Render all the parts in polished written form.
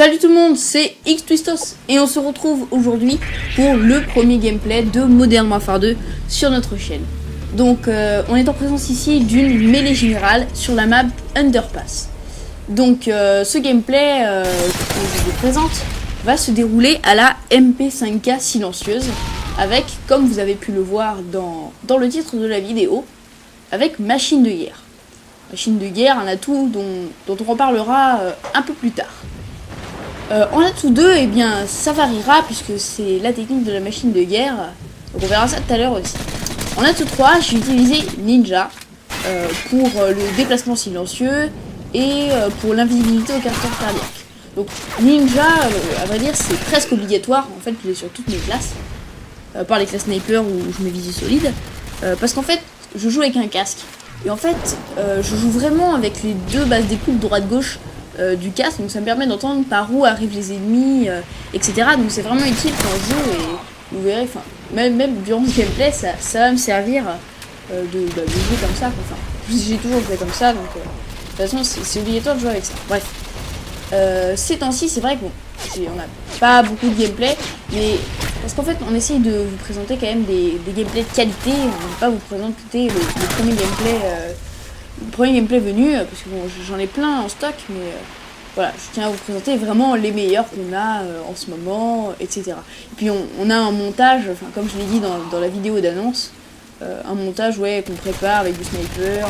Salut tout le monde, c'est Xtwistos et on se retrouve aujourd'hui pour le premier gameplay de Modern Warfare 2 sur notre chaîne. Donc on est en présence ici d'une mêlée générale sur la map Underpass. Donc ce gameplay que je vous présente va se dérouler à la MP5K silencieuse avec, comme vous avez pu le voir dans le titre de la vidéo, avec machine de guerre. Machine de guerre, un atout dont on reparlera un peu plus tard. En atout 2, eh bien, ça variera puisque c'est la technique de la machine de guerre. Donc on verra ça tout à l'heure aussi. En atout 3, j'ai utilisé Ninja pour le déplacement silencieux et pour l'invisibilité au caractère cardiaque. Donc Ninja, à vrai dire, c'est presque obligatoire. En fait, il est sur toutes mes classes. Par les classes sniper où je mets visée solide. Parce qu'en fait, je joue avec un casque. Et en fait, je joue vraiment avec les deux bases d'écoute droite-gauche du casque, donc ça me permet d'entendre par où arrivent les ennemis, etc. Donc c'est vraiment utile quand je joue et vous verrez, même durant ce gameplay, ça va me servir de jouer comme ça. Enfin, j'ai toujours fait comme ça, donc de toute façon c'est obligatoire de jouer avec ça. Bref, ces temps-ci, c'est vrai qu'on n'a pas beaucoup de gameplay, mais parce qu'en fait on essaye de vous présenter quand même des gameplays de qualité, on ne va pas vous présenter le premier gameplay venu, parce que bon, j'en ai plein en stock, mais voilà, je tiens à vous présenter vraiment les meilleurs qu'on a en ce moment, etc. Et puis on a un montage, enfin comme je l'ai dit dans la vidéo d'annonce, un montage qu'on prépare avec du sniper,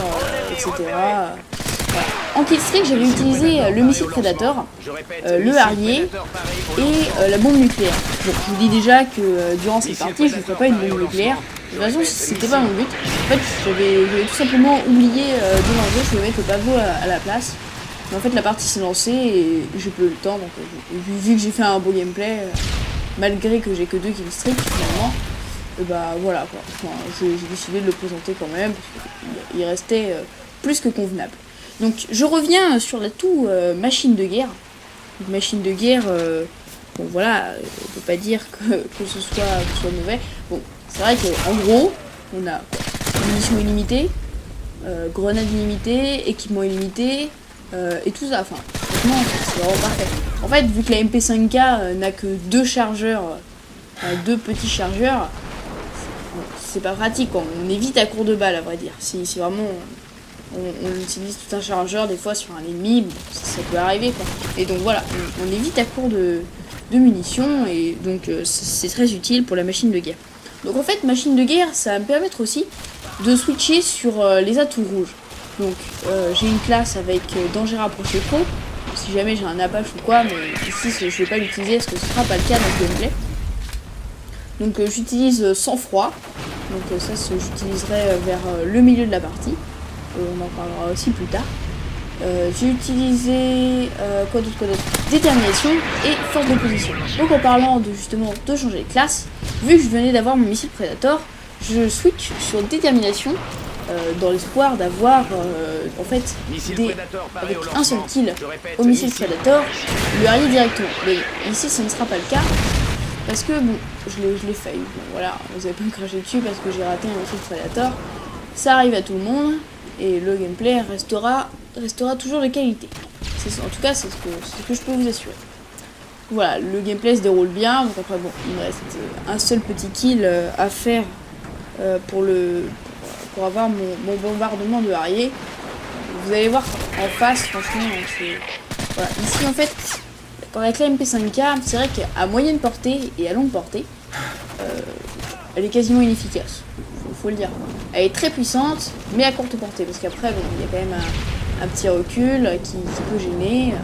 etc. Voilà. En killstreak, j'avais utilisé le missile Predator, le Harrier et la bombe nucléaire. Bon, je vous dis déjà que durant cette partie, je ne ferai pas une bombe nucléaire. De toute façon, c'était pas mon but. En fait, j'avais tout simplement oublié de l'enlever, je vais mettre le pavot à la place. Mais en fait, la partie s'est lancée et j'ai peu le temps. Donc, vu que j'ai fait un beau gameplay, malgré que j'ai que 2 killstreaks finalement, et bah voilà quoi. Enfin, j'ai décidé de le présenter quand même, parce qu'il restait plus que convenable. Donc, je reviens sur l'atout machine de guerre. Donc, machine de guerre, bon voilà, on peut pas dire que ce soit mauvais. Bon. C'est vrai qu'en gros, on a munitions illimitées, grenades illimitées, équipement illimité, et tout ça. Enfin, franchement, c'est vraiment parfait. En fait, vu que la MP5K n'a que 2 chargeurs, 2 petits chargeurs, c'est pas pratique, quoi. On est vite à court de balles, à vrai dire. Si vraiment on utilise tout un chargeur, des fois sur un ennemi, ça peut arriver, quoi. Et donc voilà, on est vite à court de munitions, et donc c'est très utile pour la machine de guerre. Donc en fait, machine de guerre, ça va me permettre aussi de switcher sur les atouts rouges. Donc j'ai une classe avec danger rapproché pro, si jamais j'ai un Apache ou quoi, mais ici je vais pas l'utiliser parce que ce sera pas le cas dans le gameplay. Donc j'utilise sang-froid, donc ça j'utiliserai vers le milieu de la partie, on en parlera aussi plus tard. J'ai utilisé quoi d'autre, détermination et force de position. Donc en parlant justement de changer de classe, vu que je venais d'avoir mon missile Predator, je switch sur détermination dans l'espoir d'avoir en fait avec un seul kill au missile Predator, le Harrier directement. Mais ici ça ne sera pas le cas parce que bon, je l'ai failli. Bon, voilà, vous avez pas me cracher dessus parce que j'ai raté un missile Predator. Ça arrive à tout le monde et le gameplay restera toujours de qualité. En tout cas, c'est ce que je peux vous assurer. Voilà, le gameplay se déroule bien. Donc après, bon, il me reste un seul petit kill à faire pour avoir mon bombardement de Harrier. Vous allez voir en face, franchement, voilà. Ici, en fait, avec la MP5K, c'est vrai qu'à moyenne portée et à longue portée, elle est quasiment inefficace. Faut le dire. Elle est très puissante, mais à courte portée, parce qu'après, bon, il y a quand même un petit recul qui peut gêner.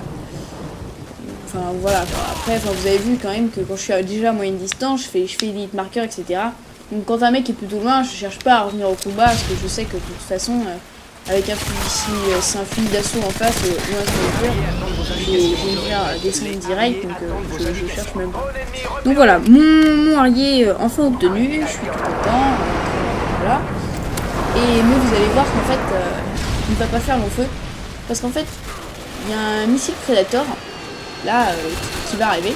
Enfin voilà, après vous avez vu quand même que quand je suis déjà à moyenne distance, je fais des hit marqueurs, etc. Donc quand un mec est plutôt loin, je cherche pas à revenir au combat, parce que je sais que de toute façon, avec un fusil d'assaut en face ou un sniper, je vais venir descendre direct, donc je cherche même pas. Donc voilà, mon Harrier enfin obtenu, je suis tout content, voilà. Mais vous allez voir qu'en fait, il ne va pas faire long feu, parce qu'en fait, il y a un missile Predator, là, qui va arriver.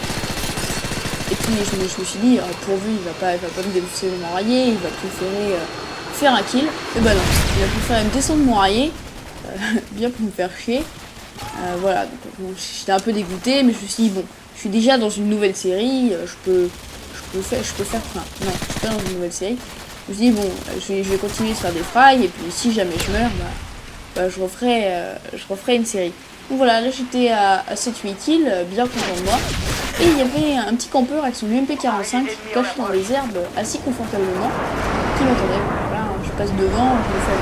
Et puis je me suis dit, pourvu, il va pas me défoncer mon Harrier, il va préférer faire un kill. Et bah non, il a préféré me descendre mon Harrier, bien pour me faire chier. Voilà, donc bon, j'étais un peu dégoûté, mais je me suis dit, bon, je suis déjà dans une nouvelle série, je peux faire, enfin, non, je suis pas dans une nouvelle série. Je me suis dit, bon, je vais continuer de faire des frags, et puis si jamais je meurs, je referai une série. Donc voilà, là j'étais à 7-8 kills, bien content de moi. Et il y avait un petit campeur avec son UMP45 caché dans les herbes assez confortablement, qui m'attendait. Voilà, je passe devant, je le fais.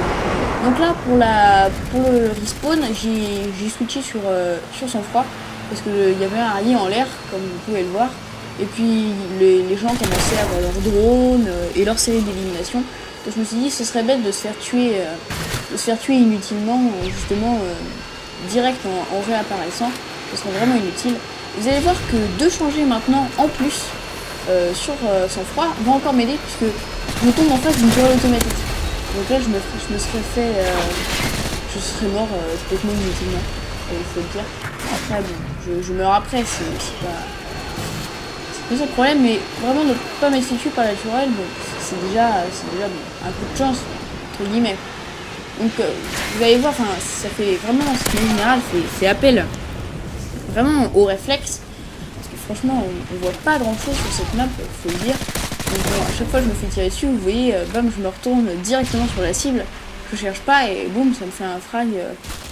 Donc là, pour le respawn, j'ai switché sur sang-froid, parce qu'il y avait un allié en l'air, comme vous pouvez le voir. Et puis les gens commençaient à avoir leur drone et leur série d'élimination. Donc je me suis dit, ce serait bête de se faire tuer inutilement, justement, direct en réapparaissant. Ce serait vraiment inutile. Vous allez voir que de changer maintenant en plus sur sang-froid va encore m'aider, puisque je tombe en face d'une tourelle automatique. Donc là je me serais fait je serais mort complètement inutilement, il faut le dire. Après bon, je meurs après, c'est pas ça le problème, mais vraiment ne pas m'être fait tuer par la tourelle, bon, c'est déjà bon, un peu de chance entre guillemets. Donc vous allez voir, ça fait vraiment, cette manière générale fait appel vraiment au réflexe, parce que franchement on voit pas grand chose sur cette map, faut le dire. Donc bon, à chaque fois que je me fais tirer dessus, vous voyez, bam, je me retourne directement sur la cible, je cherche pas et boum, ça me fait un frag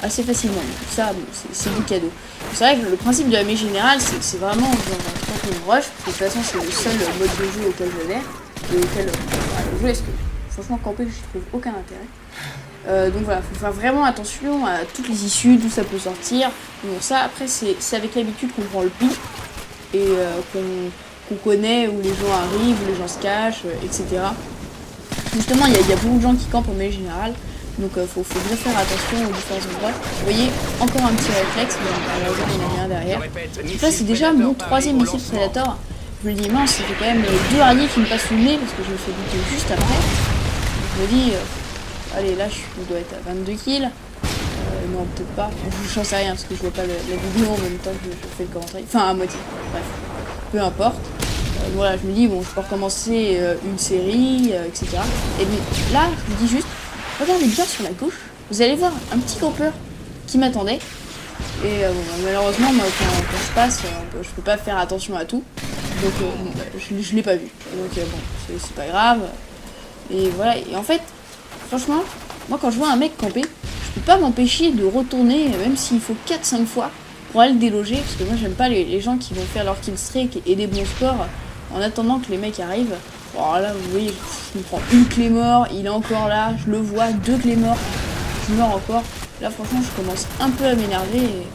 assez facilement. Donc ça, bon, c'est du cadeau. C'est vrai que le principe de la main générale, c'est vraiment genre quand on rush, parce que de toute façon c'est le seul mode de jeu auquel j'adhère, et auquel je joue, parce que franchement camper je trouve aucun intérêt. Donc voilà, faut faire vraiment attention à toutes les issues, d'où ça peut sortir. Bon ça après c'est avec l'habitude qu'on prend le pli et qu'on connaît où les gens arrivent, où les gens se cachent, etc. Justement il y a beaucoup de gens qui campent en mêlée générale, donc faut bien faire attention aux différents endroits. Vous voyez, encore un petit réflexe, mais malheureusement il n'y en a rien derrière. Donc là c'est déjà mon 3e missile Predator. Je me dis mince, ça fait quand même 2 araignées qui me passent sous le nez, parce que je me fais buter juste après. Je me dis... allez, là, je dois être à 22 kills. Non, peut-être pas. J'en sais rien parce que je vois pas la vidéo en même temps que je fais le commentaire. Enfin, à moitié. Bref, peu importe. Voilà, je me dis, bon, je peux recommencer une série, etc. Et mais là, je vous dis juste, regardez bien sur la gauche. Vous allez voir un petit campeur qui m'attendait. Et malheureusement, moi, quand je passe, je peux pas faire attention à tout. Donc, je l'ai pas vu. Donc, bon, c'est pas grave. Et voilà. Et en fait, franchement, moi quand je vois un mec camper, je peux pas m'empêcher de retourner, même s'il faut 4-5 fois, pour aller le déloger, parce que moi j'aime pas les gens qui vont faire leur kill streak et des bons scores en attendant que les mecs arrivent. Alors là, vous voyez, je me prends une clé mort, il est encore là, je le vois, 2 clés morts, je meurs encore. Là franchement, je commence un peu à m'énerver et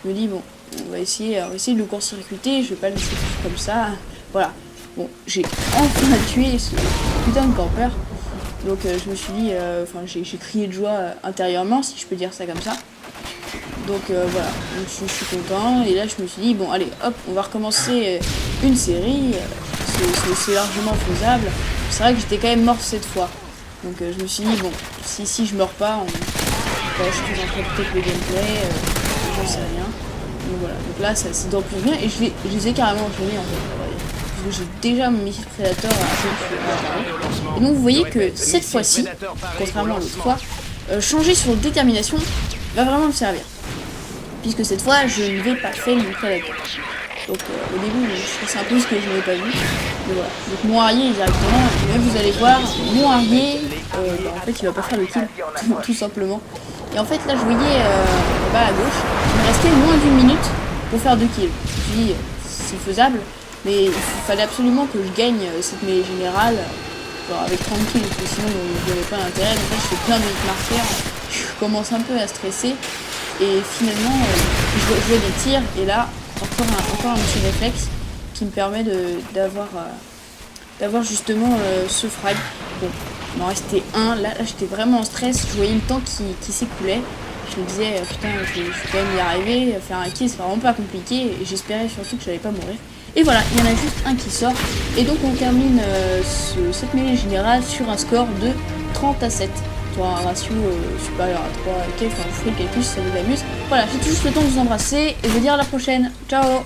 je me dis, bon, on va essayer de le court-circuiter, je vais pas le laisser comme ça. Voilà, bon, j'ai enfin tué ce putain de campeur. Donc je me suis dit, j'ai crié de joie intérieurement, si je peux dire ça comme ça. Donc voilà, donc, je suis content. Et là je me suis dit, bon allez, hop, on va recommencer une série. C'est largement faisable. C'est vrai que j'étais quand même mort cette fois. Donc je me suis dit, bon, si je meurs pas, je présenterai peut-être le gameplay, j'en sais rien. Donc voilà, donc là ça c'est dans plus bien. Et je les ai carrément enchaînés en fait. J'ai déjà mon missile Predator à l'intérieur. Et donc vous voyez que cette fois-ci, contrairement à l'autre fois, changer sur détermination va vraiment me servir. Puisque cette fois, je ne vais pas faire mon Predator. Donc au début, je pensais un peu ce que je n'avais pas vu. Mais voilà. Donc mon arrière directement, et même vous allez voir, mon arrière, en fait il va pas faire le kill, tout simplement. Et en fait là je voyais là-bas à gauche, il me restait moins d'1 minute pour faire 2 kills. Je me suis dit, c'est faisable. Mais il fallait absolument que je gagne cette mêlée générale avec 30 kills, parce que sinon je n'avais pas l'intérêt. Donc là je fais plein de marqueurs, je commence un peu à stresser. Et finalement je vois des tirs et là encore un petit réflexe qui me permet d'avoir justement ce frag. Bon, il m'en restait un, là j'étais vraiment en stress, je voyais le temps qui s'écoulait. Je me disais putain je vais quand même y arriver, faire un kill c'est vraiment pas compliqué et j'espérais surtout que j'allais pas mourir. Et voilà, il y en a juste un qui sort. Et donc on termine cette mêlée générale sur un score de 30-7. Soit un ratio supérieur à 3 et quelques, enfin vous ferez le calcul si ça vous amuse. Voilà, j'ai tout juste le temps de vous embrasser et je vous dire à la prochaine. Ciao!